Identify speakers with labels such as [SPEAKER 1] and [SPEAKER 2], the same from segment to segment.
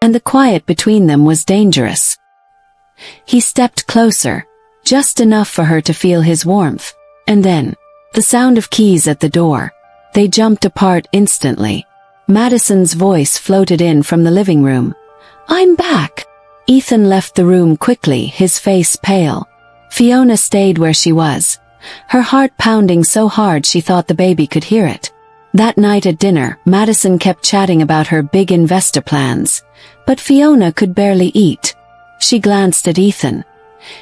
[SPEAKER 1] and the quiet between them was dangerous. He stepped closer, just enough for her to feel his warmth, and then, the sound of keys at the door. They jumped apart instantly. Madison's voice floated in from the living room. "I'm back." Ethan left the room quickly, his face pale. Fiona stayed where she was, her heart pounding so hard she thought the baby could hear it. That night at dinner, Madison kept chatting about her big investor plans, but Fiona could barely eat. She glanced at Ethan.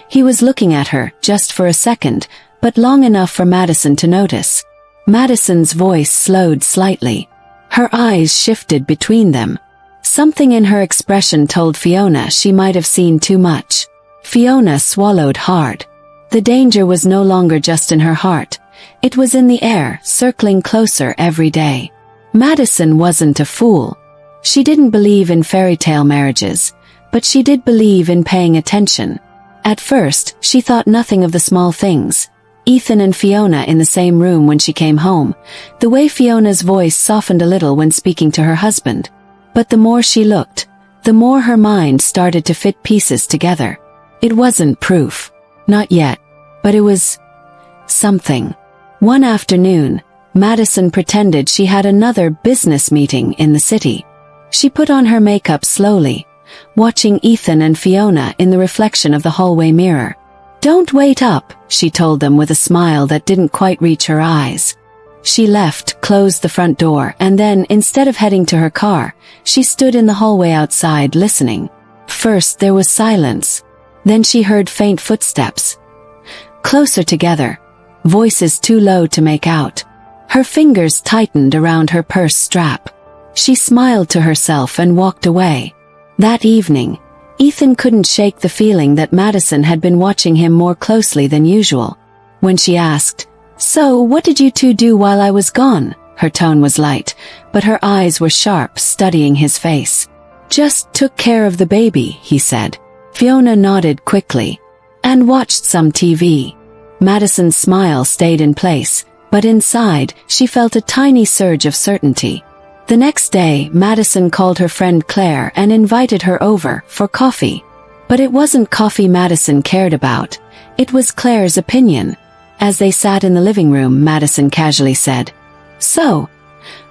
[SPEAKER 1] He was looking at her, just for a second, but long enough for Madison to notice. Madison's voice slowed slightly. Her eyes shifted between them. Something in her expression told Fiona she might have seen too much. Fiona swallowed hard. The danger was no longer just in her heart. It was in the air, circling closer every day. Madison wasn't a fool. She didn't believe in fairy tale marriages, but she did believe in paying attention. At first, she thought nothing of the small things. Ethan and Fiona in the same room when she came home, the way Fiona's voice softened a little when speaking to her husband. But the more she looked, the more her mind started to fit pieces together. It wasn't proof. Not yet. But it was something. One afternoon, Madison pretended she had another business meeting in the city. She put on her makeup slowly, watching Ethan and Fiona in the reflection of the hallway mirror. "Don't wait up," she told them with a smile that didn't quite reach her eyes. She left, closed the front door, and then, instead of heading to her car, she stood in the hallway outside listening. First there was silence. Then she heard faint footsteps. Closer together. Voices too low to make out. Her fingers tightened around her purse strap. She smiled to herself and walked away. That evening, Ethan couldn't shake the feeling that Madison had been watching him more closely than usual. When she asked, "So, what did you two do while I was gone?" Her tone was light, but her eyes were sharp, studying his face. "Just took care of the baby," he said. Fiona nodded quickly. "And watched some TV." Madison's smile stayed in place, but inside, she felt a tiny surge of certainty. The next day, Madison called her friend Claire and invited her over for coffee. But it wasn't coffee Madison cared about. It was Claire's opinion. As they sat in the living room, Madison casually said, "So,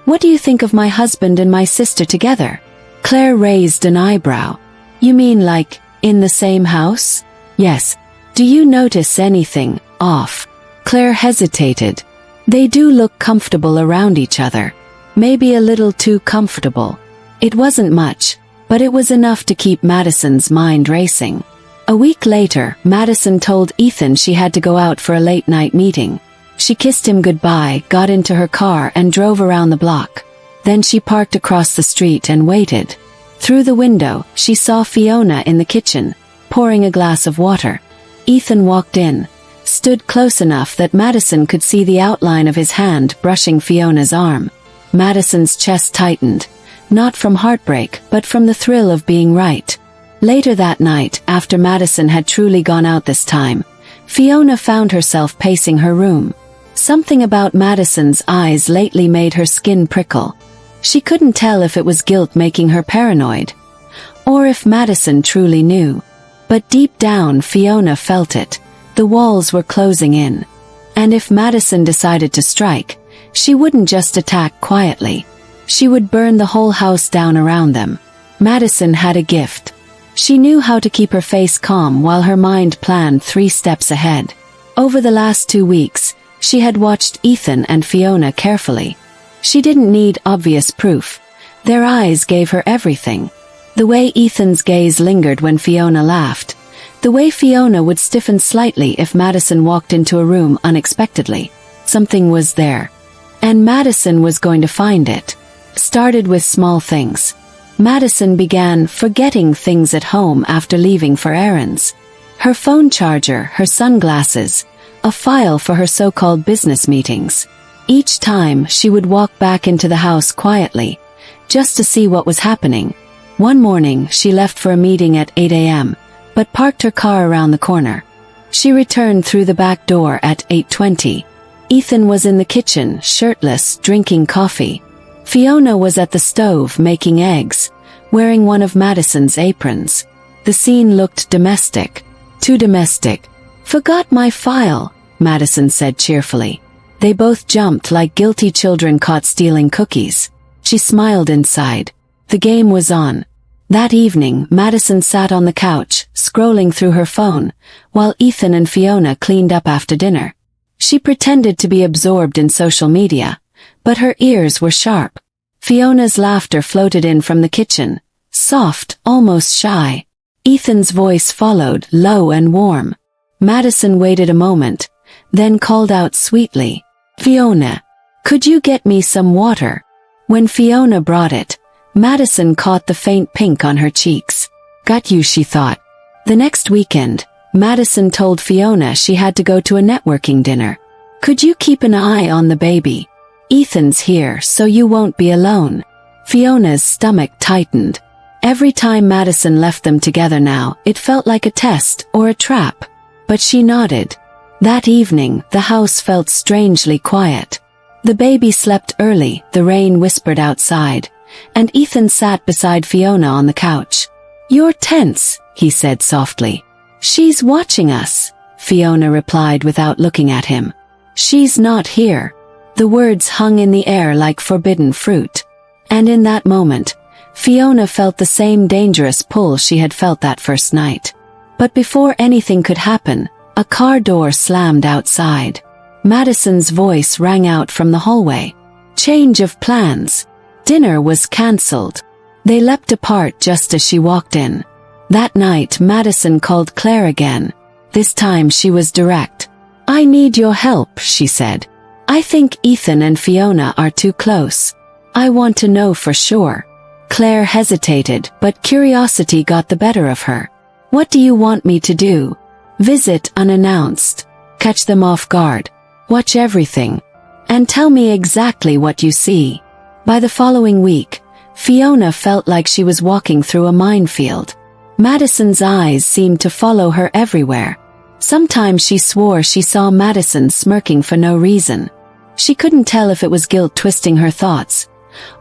[SPEAKER 1] what do you think of my husband and my sister together?" Claire raised an eyebrow. "You mean like, in the same house?" "Yes. Do you notice anything off?" Claire hesitated. "They do look comfortable around each other. Maybe a little too comfortable." It wasn't much, but it was enough to keep Madison's mind racing. A week later, Madison told Ethan she had to go out for a late-night meeting. She kissed him goodbye, got into her car and drove around the block. Then she parked across the street and waited. Through the window, she saw Fiona in the kitchen, pouring a glass of water. Ethan walked in, stood close enough that Madison could see the outline of his hand brushing Fiona's arm. Madison's chest tightened, not from heartbreak, but from the thrill of being right. Later that night, after Madison had truly gone out this time, Fiona found herself pacing her room. Something about Madison's eyes lately made her skin prickle. She couldn't tell if it was guilt making her paranoid, or if Madison truly knew. But deep down, Fiona felt it. The walls were closing in. And if Madison decided to strike, she wouldn't just attack quietly. She would burn the whole house down around them. Madison had a gift. She knew how to keep her face calm while her mind planned 3 steps ahead. Over the last 2 weeks, she had watched Ethan and Fiona carefully. She didn't need obvious proof. Their eyes gave her everything. The way Ethan's gaze lingered when Fiona laughed. The way Fiona would stiffen slightly if Madison walked into a room unexpectedly. Something was there. And Madison was going to find it. Started with small things. Madison began forgetting things at home after leaving for errands. Her phone charger, her sunglasses, a file for her so-called business meetings. Each time, she would walk back into the house quietly, just to see what was happening. One morning, she left for a meeting at 8 a.m., but parked her car around the corner. She returned through the back door at 8:20. Ethan was in the kitchen, shirtless, drinking coffee. Fiona was at the stove making eggs, wearing one of Madison's aprons. The scene looked domestic. Too domestic. "Forgot my file," Madison said cheerfully. They both jumped like guilty children caught stealing cookies. She smiled inside. The game was on. That evening, Madison sat on the couch, scrolling through her phone, while Ethan and Fiona cleaned up after dinner. She pretended to be absorbed in social media, but her ears were sharp. Fiona's laughter floated in from the kitchen, soft, almost shy. Ethan's voice followed, low and warm. Madison waited a moment, then called out sweetly, "Fiona, could you get me some water?" When Fiona brought it, Madison caught the faint pink on her cheeks. Got you, she thought. The next weekend, Madison told Fiona she had to go to a networking dinner. "Could you keep an eye on the baby? Ethan's here, so you won't be alone." Fiona's stomach tightened. Every time Madison left them together now, it felt like a test or a trap. But she nodded. That evening, the house felt strangely quiet. The baby slept early, the rain whispered outside, and Ethan sat beside Fiona on the couch. "You're tense," he said softly. "She's watching us," Fiona replied without looking at him. "She's not here." The words hung in the air like forbidden fruit. And in that moment, Fiona felt the same dangerous pull she had felt that first night. But before anything could happen, a car door slammed outside. Madison's voice rang out from the hallway. Change of plans. Dinner was cancelled. They leapt apart just as she walked in. That night, Madison called Claire again. This time she was direct. "I need your help," she said. "I think Ethan and Fiona are too close. I want to know for sure." Claire hesitated, but curiosity got the better of her. "What do you want me to do?" "Visit unannounced. Catch them off guard. Watch everything. And tell me exactly what you see." By the following week, Fiona felt like she was walking through a minefield. Madison's eyes seemed to follow her everywhere. Sometimes she swore she saw Madison smirking for no reason. She couldn't tell if it was guilt twisting her thoughts,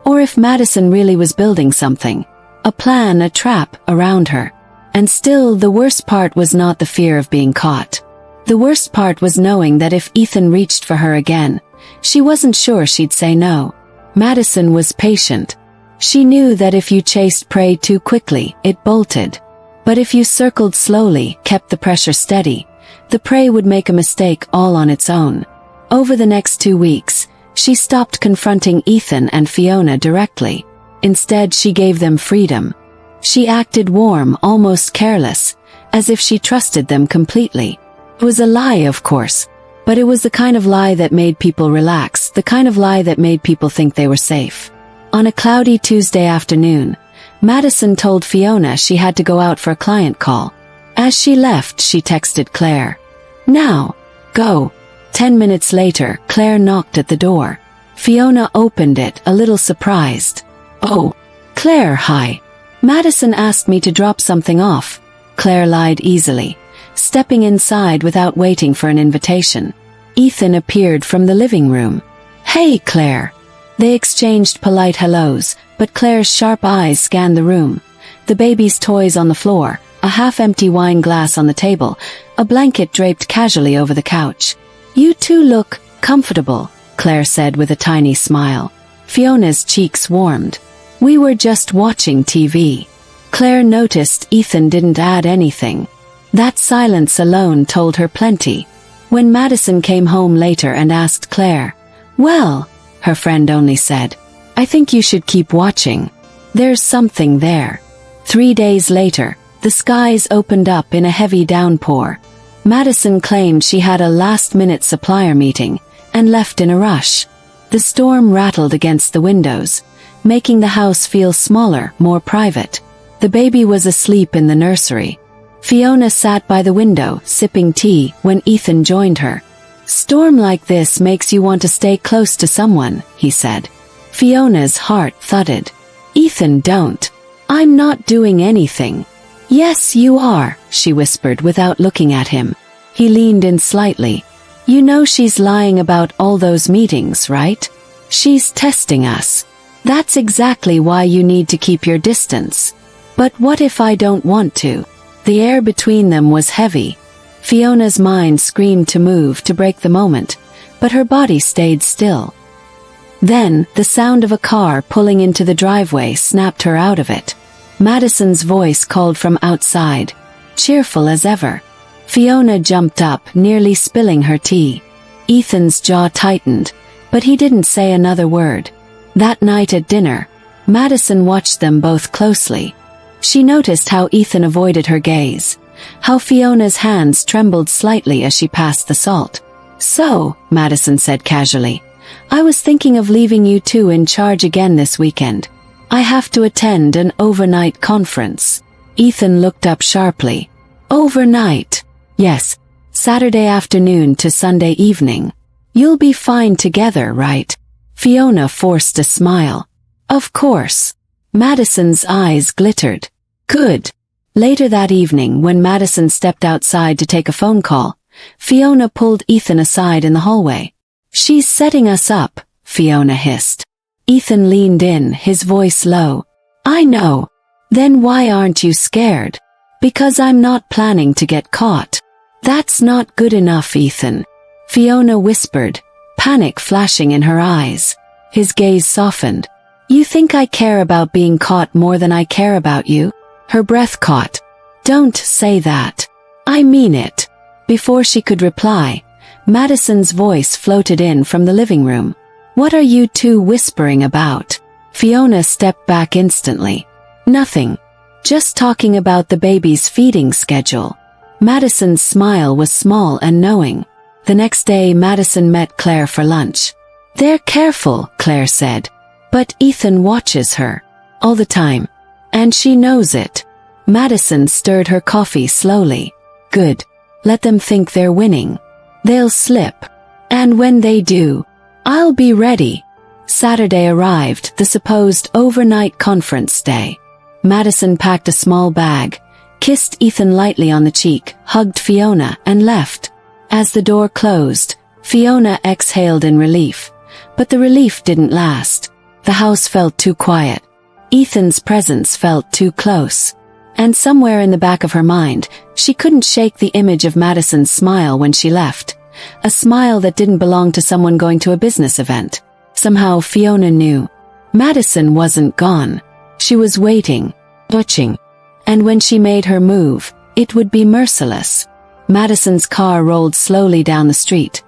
[SPEAKER 1] or if Madison really was building something, a plan, a trap, around her. And still, the worst part was not the fear of being caught. The worst part was knowing that if Ethan reached for her again, she wasn't sure she'd say no. Madison was patient. She knew that if you chased prey too quickly, it bolted. But if you circled slowly, kept the pressure steady, the prey would make a mistake all on its own. Over the next 2 weeks, she stopped confronting Ethan and Fiona directly. Instead, she gave them freedom. She acted warm, almost careless, as if she trusted them completely. It was a lie, of course, but it was the kind of lie that made people relax, the kind of lie that made people think they were safe. On a cloudy Tuesday afternoon, Madison told Fiona she had to go out for a client call. As she left, she texted Claire. "Now, go." 10 minutes later, Claire knocked at the door. Fiona opened it, a little surprised. "Oh, Claire, hi. Madison asked me to drop something off," Claire lied easily, stepping inside without waiting for an invitation. Ethan appeared from the living room. "Hey, Claire." They exchanged polite hellos, but Claire's sharp eyes scanned the room. The baby's toys on the floor, a half-empty wine glass on the table, a blanket draped casually over the couch. "You two look comfortable," Claire said with a tiny smile. Fiona's cheeks warmed. "We were just watching TV." Claire noticed Ethan didn't add anything. That silence alone told her plenty. When Madison came home later and asked Claire, "Well," her friend only said, "I think you should keep watching. There's something there." 3 days later, the skies opened up in a heavy downpour. Madison claimed she had a last-minute supplier meeting and left in a rush. The storm rattled against the windows, making the house feel smaller, more private. The baby was asleep in the nursery. Fiona sat by the window, sipping tea, when Ethan joined her. "Storm like this makes you want to stay close to someone," he said. Fiona's heart thudded. "Ethan, don't. I'm not doing anything." "Yes, you are," she whispered without looking at him. He leaned in slightly. "You know she's lying about all those meetings, right? She's testing us." That's exactly why you need to keep your distance. But what if I don't want to? The air between them was heavy. Fiona's mind screamed to move to break the moment, but her body stayed still. Then, the sound of a car pulling into the driveway snapped her out of it. Madison's voice called from outside, cheerful as ever. Fiona jumped up, nearly spilling her tea. Ethan's jaw tightened, but he didn't say another word. That night at dinner, Madison watched them both closely. She noticed how Ethan avoided her gaze, how Fiona's hands trembled slightly as she passed the salt. "So," Madison said casually, "I was thinking of leaving you two in charge again this weekend. I have to attend an overnight conference." Ethan looked up sharply. "Overnight?" "Yes, Saturday afternoon to Sunday evening. You'll be fine together, right?" Fiona forced a smile. "Of course." Madison's eyes glittered. "Good." Later that evening, when Madison stepped outside to take a phone call, Fiona pulled Ethan aside in the hallway. "She's setting us up," Fiona hissed. Ethan leaned in, his voice low. "I know. Then why aren't you scared?" "Because I'm not planning to get caught." "That's not good enough, Ethan," Fiona whispered, panic flashing in her eyes. His gaze softened. "You think I care about being caught more than I care about you?" Her breath caught. "Don't say that. I mean it." Before she could reply, Madison's voice floated in from the living room. "What are you two whispering about?" Fiona stepped back instantly. "Nothing. Just talking about the baby's feeding schedule." Madison's smile was small and knowing. The next day Madison met Claire for lunch. "They're careful," Claire said. "But Ethan watches her. All the time. And she knows it." Madison stirred her coffee slowly. "Good. Let them think they're winning. They'll slip. And when they do, I'll be ready." Saturday arrived, the supposed overnight conference day. Madison packed a small bag, kissed Ethan lightly on the cheek, hugged Fiona, and left. As the door closed, Fiona exhaled in relief. But the relief didn't last. The house felt too quiet. Ethan's presence felt too close. And somewhere in the back of her mind, she couldn't shake the image of Madison's smile when she left. A smile that didn't belong to someone going to a business event. Somehow Fiona knew. Madison wasn't gone. She was waiting, watching. And when she made her move, it would be merciless. Madison's car rolled slowly down the street.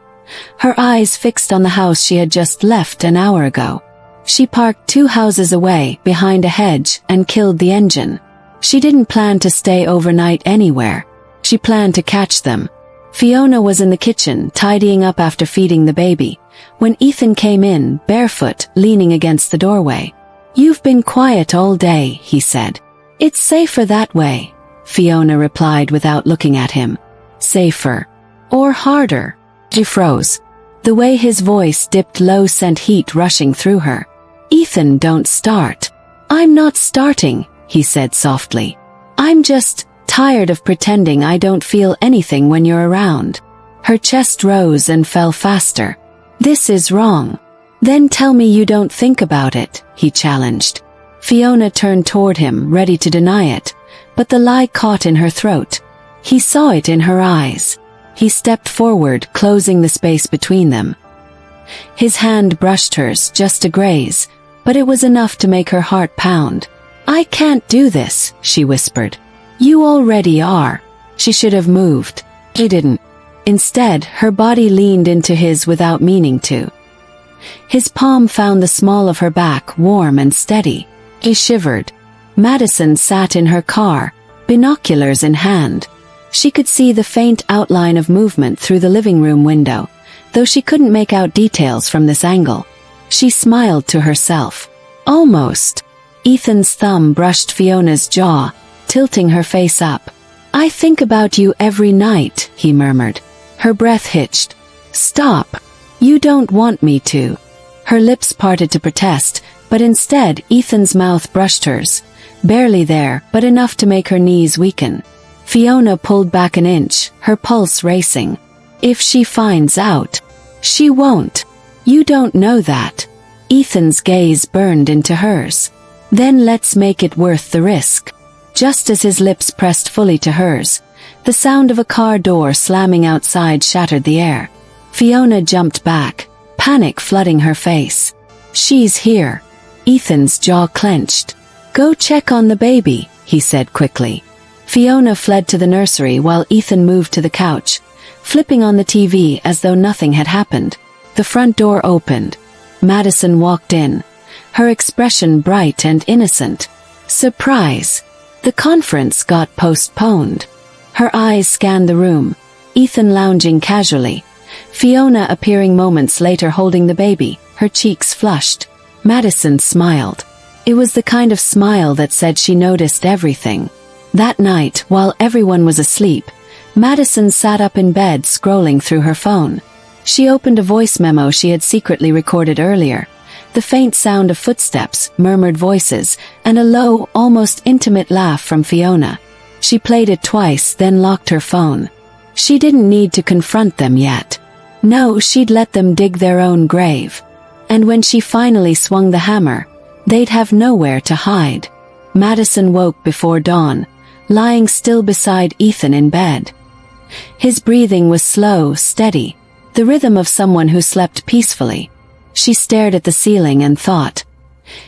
[SPEAKER 1] Her eyes fixed on the house she had just left an hour ago. She parked 2 houses away, behind a hedge, and killed the engine. She didn't plan to stay overnight anywhere. She planned to catch them. Fiona was in the kitchen, tidying up after feeding the baby, when Ethan came in, barefoot, leaning against the doorway. "You've been quiet all day," he said. "It's safer that way," Fiona replied without looking at him. "Safer. Or harder." She froze. The way his voice dipped low sent heat rushing through her. "Ethan, don't start." "I'm not starting," he said softly. "I'm just tired of pretending I don't feel anything when you're around." Her chest rose and fell faster. "This is wrong." "Then tell me you don't think about it," he challenged. Fiona turned toward him, ready to deny it, but the lie caught in her throat. He saw it in her eyes. He stepped forward, closing the space between them. His hand brushed hers, just a graze, but it was enough to make her heart pound. "I can't do this," she whispered. "You already are." She should have moved. She didn't. Instead, her body leaned into his without meaning to. His palm found the small of her back, warm and steady. He shivered. Madison sat in her car, binoculars in hand. She could see the faint outline of movement through the living room window, though she couldn't make out details from this angle. She smiled to herself. Almost. Ethan's thumb brushed Fiona's jaw, tilting her face up. "I think about you every night," he murmured. Her breath hitched. "Stop. You don't want me to." Her lips parted to protest, but instead Ethan's mouth brushed hers. Barely there, but enough to make her knees weaken. Fiona pulled back an inch, her pulse racing. "If she finds out." "She won't. You don't know that." Ethan's gaze burned into hers. Then let's make it worth the risk. Just as his lips pressed fully to hers, the sound of a car door slamming outside shattered the air. Fiona jumped back, panic flooding her face. She's here. Ethan's jaw clenched. Go check on the baby, he said quickly. Fiona fled to the nursery while Ethan moved to the couch, flipping on the TV as though nothing had happened. The front door opened. Madison walked in, her expression bright and innocent. Surprise! The conference got postponed. Her eyes scanned the room, Ethan lounging casually, Fiona appearing moments later holding the baby, her cheeks flushed. Madison smiled. It was the kind of smile that said she noticed everything. That night, while everyone was asleep, Madison sat up in bed scrolling through her phone. She opened a voice memo she had secretly recorded earlier. The faint sound of footsteps, murmured voices, and a low, almost intimate laugh from Fiona. She played it twice, then locked her phone. She didn't need to confront them yet. No, she'd let them dig their own grave. And when she finally swung the hammer, they'd have nowhere to hide. Madison woke before dawn, lying still beside Ethan in bed. His breathing was slow, steady, the rhythm of someone who slept peacefully. She stared at the ceiling and thought,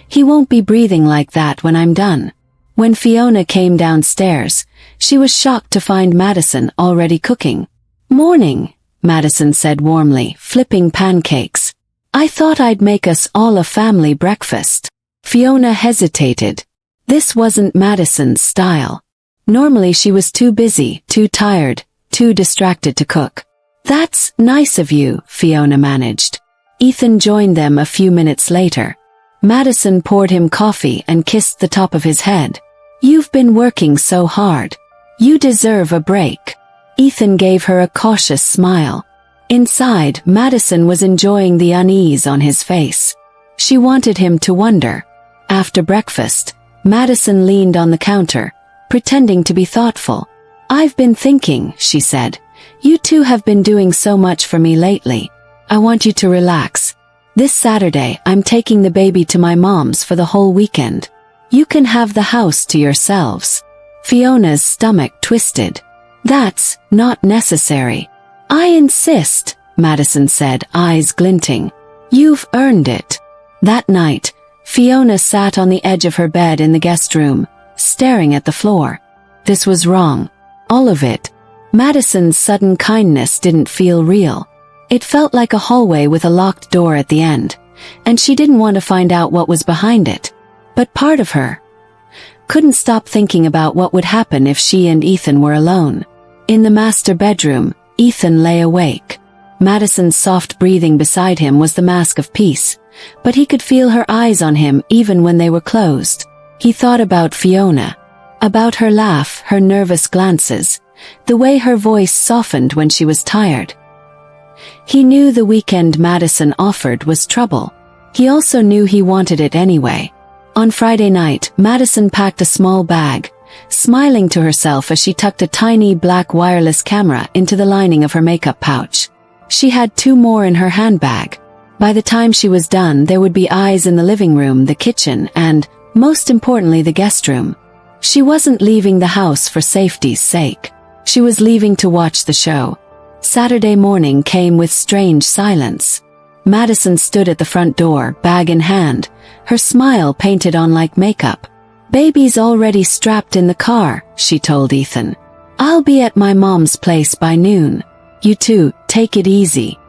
[SPEAKER 1] he won't be breathing like that when I'm done. When Fiona came downstairs, she was shocked to find Madison already cooking. Morning, Madison said warmly, flipping pancakes. I thought I'd make us all a family breakfast. Fiona hesitated. This wasn't Madison's style. Normally she was too busy, too tired, too distracted to cook. That's nice of you, Fiona managed. Ethan joined them a few minutes later. Madison poured him coffee and kissed the top of his head. You've been working so hard. You deserve a break. Ethan gave her a cautious smile. Inside, Madison was enjoying the unease on his face. She wanted him to wonder. After breakfast, Madison leaned on the counter, pretending to be thoughtful. I've been thinking, she said. You two have been doing so much for me lately. I want you to relax. This Saturday, I'm taking the baby to my mom's for the whole weekend. You can have the house to yourselves. Fiona's stomach twisted. That's not necessary. I insist, Madison said, eyes glinting. You've earned it. That night, Fiona sat on the edge of her bed in the guest room, staring at the floor. This was wrong. All of it. Madison's sudden kindness didn't feel real. It felt like a hallway with a locked door at the end, and she didn't want to find out what was behind it. But part of her couldn't stop thinking about what would happen if she and Ethan were alone. In the master bedroom, Ethan lay awake. Madison's soft breathing beside him was the mask of peace, but he could feel her eyes on him even when they were closed. He thought about Fiona, about her laugh, her nervous glances, the way her voice softened when she was tired. He knew the weekend Madison offered was trouble. He also knew he wanted it anyway. On Friday night, Madison packed a small bag, smiling to herself as she tucked a tiny black wireless camera into the lining of her makeup pouch. She had 2 more in her handbag. By the time she was done, there would be eyes in the living room, the kitchen, and, most importantly, the guest room. She wasn't leaving the house for safety's sake. She was leaving to watch the show. Saturday morning came with strange silence. Madison stood at the front door, bag in hand, her smile painted on like makeup. Baby's already strapped in the car, she told Ethan. I'll be at my mom's place by noon. You two, take it easy.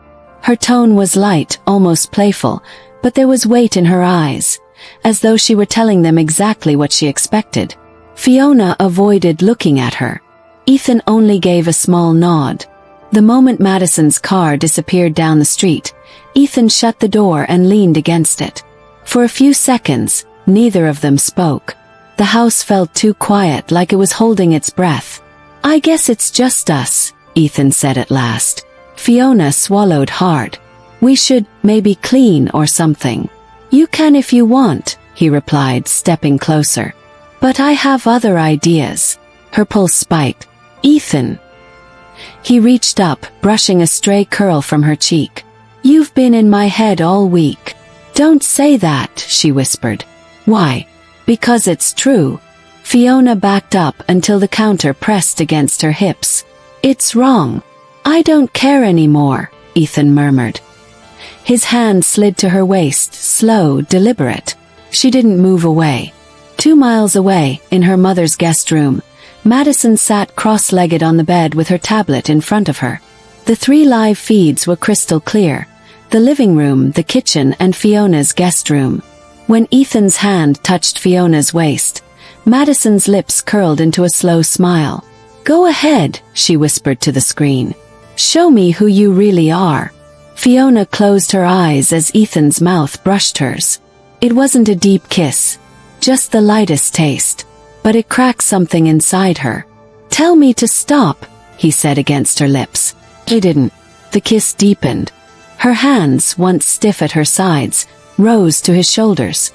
[SPEAKER 1] Her tone was light, almost playful, but there was weight in her eyes, as though she were telling them exactly what she expected. Fiona avoided looking at her. Ethan only gave a small nod. The moment Madison's car disappeared down the street, Ethan shut the door and leaned against it. For a few seconds, neither of them spoke. The house felt too quiet, like it was holding its breath. I guess it's just us, Ethan said at last. Fiona swallowed hard. We should maybe clean or something. You can if you want, he replied, stepping closer. But I have other ideas. Her pulse spiked. Ethan. He reached up, brushing a stray curl from her cheek. You've been in my head all week. Don't say that, she whispered. Why? Because it's true. Fiona backed up until the counter pressed against her hips. It's wrong. I don't care anymore, Ethan murmured. His hand slid to her waist, slow, deliberate. She didn't move away. 2 miles away, in her mother's guest room, Madison sat cross-legged on the bed with her tablet in front of her. The 3 live feeds were crystal clear: the living room, the kitchen, and Fiona's guest room. When Ethan's hand touched Fiona's waist, Madison's lips curled into a slow smile. Go ahead, she whispered to the screen. Show me who you really are. Fiona closed her eyes as Ethan's mouth brushed hers. It wasn't a deep kiss, just the lightest taste, but it cracked something inside her. Tell me to stop, he said against her lips. He didn't. The kiss deepened. Her hands, once stiff at her sides, rose to his shoulders.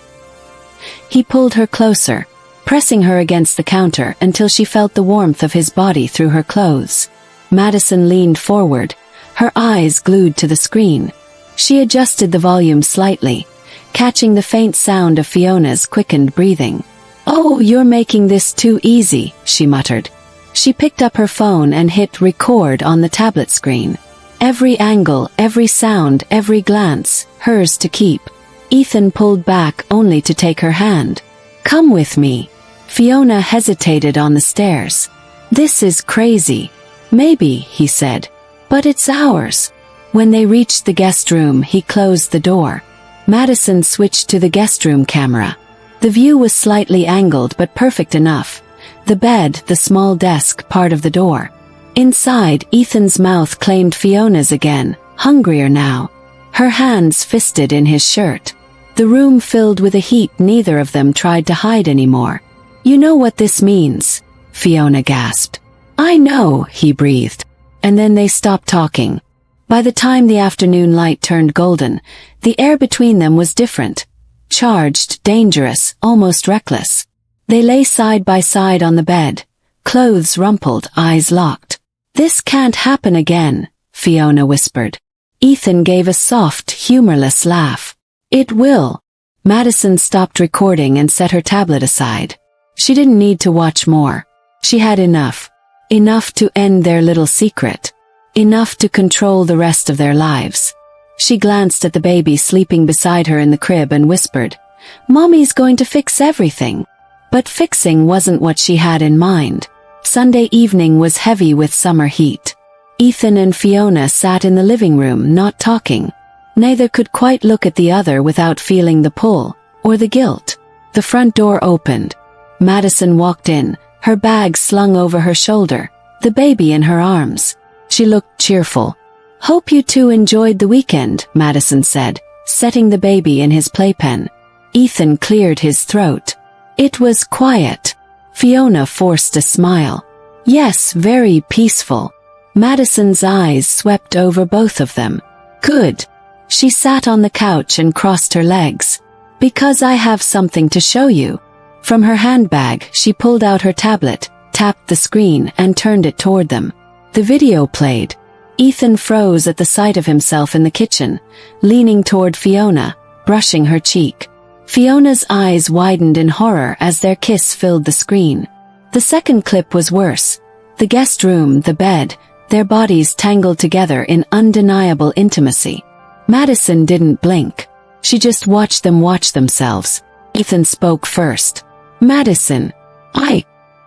[SPEAKER 1] He pulled her closer, pressing her against the counter until she felt the warmth of his body through her clothes. Madison leaned forward, her eyes glued to the screen. She adjusted the volume slightly, catching the faint sound of Fiona's quickened breathing. Oh, you're making this too easy, she muttered. She picked up her phone and hit record on the tablet screen. Every angle, every sound, every glance, hers to keep. Ethan pulled back only to take her hand. Come with me. Fiona hesitated on the stairs. This is crazy. Maybe, he said. But it's ours. When they reached the guest room, he closed the door. Madison switched to the guest room camera. The view was slightly angled but perfect enough. The bed, the small desk, part of the door. Inside, Ethan's mouth claimed Fiona's again, hungrier now. Her hands fisted in his shirt. The room filled with a heat neither of them tried to hide anymore. You know what this means, Fiona gasped. I know, he breathed. And then they stopped talking. By the time the afternoon light turned golden, the air between them was different. Charged, dangerous, almost reckless. They lay side by side on the bed, clothes rumpled, eyes locked. This can't happen again, Fiona whispered. Ethan gave a soft, humorless laugh. It will. Madison stopped recording and set her tablet aside. She didn't need to watch more. She had enough. Enough to end their little secret. Enough to control the rest of their lives. She glanced at the baby sleeping beside her in the crib and whispered, Mommy's going to fix everything. But fixing wasn't what she had in mind. Sunday evening was heavy with summer heat. Ethan and Fiona sat in the living room, not talking. Neither could quite look at the other without feeling the pull, or the guilt. The front door opened. Madison walked in, her bag slung over her shoulder, the baby in her arms. She looked cheerful. Hope you two enjoyed the weekend, Madison said, setting the baby in his playpen. Ethan cleared his throat. It was quiet. Fiona forced a smile. Yes, very peaceful. Madison's eyes swept over both of them. Good. She sat on the couch and crossed her legs. Because I have something to show you. From her handbag, she pulled out her tablet, tapped the screen, and turned it toward them. The video played. Ethan froze at the sight of himself in the kitchen, leaning toward Fiona, brushing her cheek. Fiona's eyes widened in horror as their kiss filled the screen. The second clip was worse. The guest room, the bed, their bodies tangled together in undeniable intimacy. Madison didn't blink. She just watched them watch themselves. Ethan spoke first. Madison.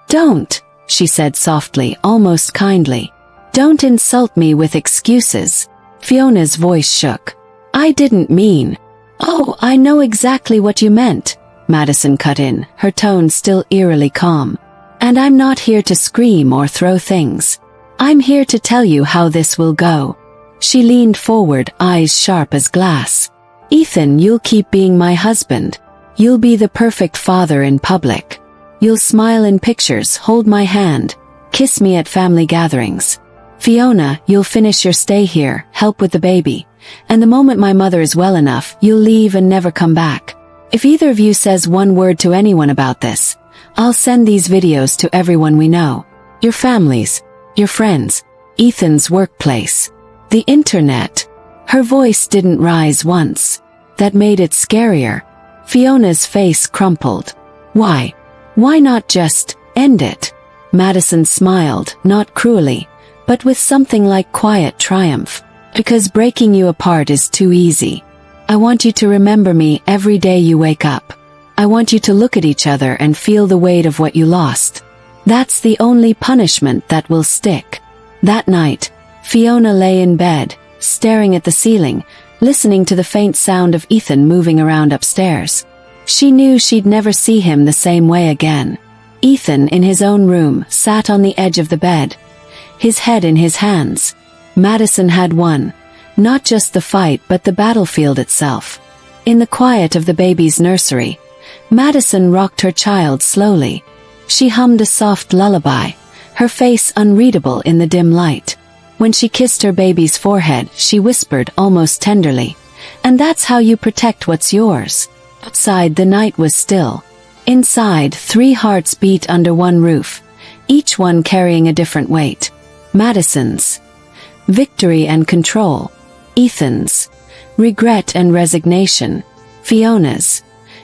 [SPEAKER 1] Don't, she said softly, almost kindly. Don't insult me with excuses. Fiona's voice shook. I didn't mean. Oh, I know exactly what you meant, Madison cut in, her tone still eerily calm. And I'm not here to scream or throw things. I'm here to tell you how this will go. She leaned forward, eyes sharp as glass. Ethan, you'll keep being my husband. You'll be the perfect father in public. You'll smile in pictures, hold my hand, kiss me at family gatherings. Fiona, you'll finish your stay here, help with the baby. And the moment my mother is well enough, you'll leave and never come back. If either of you says one word to anyone about this, I'll send these videos to everyone we know. Your families, your friends, Ethan's workplace, the internet. Her voice didn't rise once. that made it scarier. Fiona's face crumpled. Why? Why not just end it? Madison smiled, not cruelly, but with something like quiet triumph. Because breaking you apart is too easy. I want you to remember me every day you wake up. I want you to look at each other and feel the weight of what you lost. That's the only punishment that will stick. That night, Fiona lay in bed, staring at the ceiling, listening to the faint sound of Ethan moving around upstairs. She knew she'd never see him the same way again. Ethan, in his own room, sat on the edge of the bed, his head in his hands. Madison had won, not just the fight but the battlefield itself. In the quiet of the baby's nursery, Madison rocked her child slowly. She hummed a soft lullaby, her face unreadable in the dim light. When she kissed her baby's forehead, she whispered almost tenderly, "And that's how you protect what's yours." Outside, the night was still. Inside, 3 hearts beat under one roof, each one carrying a different weight. Madison's victory and control. Ethan's regret and resignation. Fiona's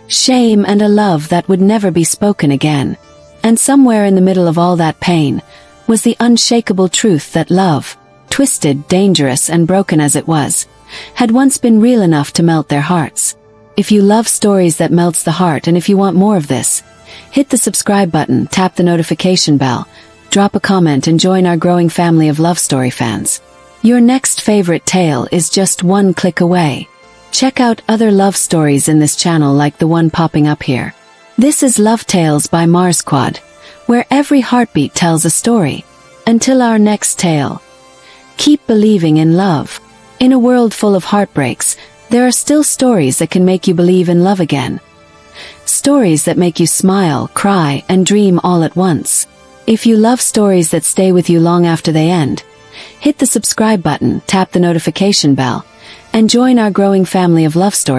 [SPEAKER 1] shame and a love that would never be spoken again. And somewhere in the middle of all that pain was the unshakable truth that love, twisted, dangerous, and broken as it was, had once been real enough to melt their hearts. If you love stories that melts the heart, and if you want more of this, hit the subscribe button, tap the notification bell, drop a comment, and join our growing family of love story fans. Your next favorite tale is just one click away. Check out other love stories in this channel like the one popping up here. This is Love Tales by Marries, where every heartbeat tells a story. Until our next tale, keep believing in love. In a world full of heartbreaks, there are still stories that can make you believe in love again. Stories that make you smile, cry, and dream all at once. If you love stories that stay with you long after they end, hit the subscribe button, tap the notification bell, and join our growing family of love story